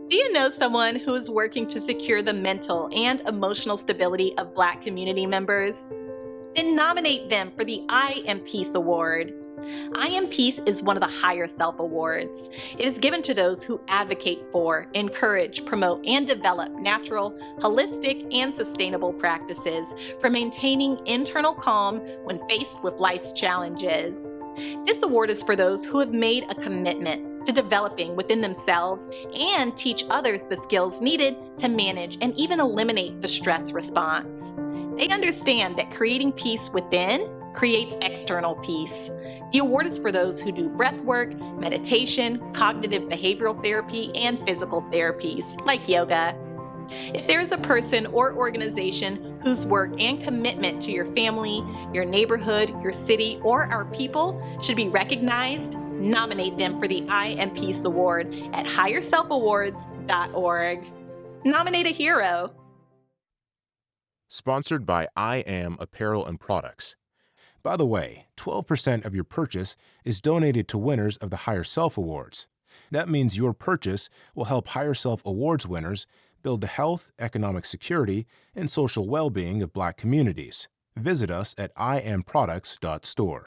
Do you know someone who is working to secure the mental and emotional stability of Black community members? Then nominate them for the I Am Peace Award. I Am Peace is one of the Higher Self Awards. It is given to those who advocate for, encourage, promote, and develop natural, holistic, and sustainable practices for maintaining internal calm when faced with life's challenges. This award is for those who have made a commitment to developing within themselves and teach others the skills needed to manage and even eliminate the stress response. They understand that creating peace within creates external peace. The award is for those who do breath work, meditation, cognitive behavioral therapy, and physical therapies like yoga. If there is a person or organization whose work and commitment to your family, your neighborhood, your city, or our people should be recognized, nominate them for the I Am Peace Award at HigherSelfAwards.org. Nominate a hero. Sponsored by I Am Apparel and Products. By the way, 12% of your purchase is donated to winners of the Higher Self Awards. That means your purchase will help Higher Self Awards winners build the health, economic security, and social well-being of Black communities. Visit us at iamproducts.store.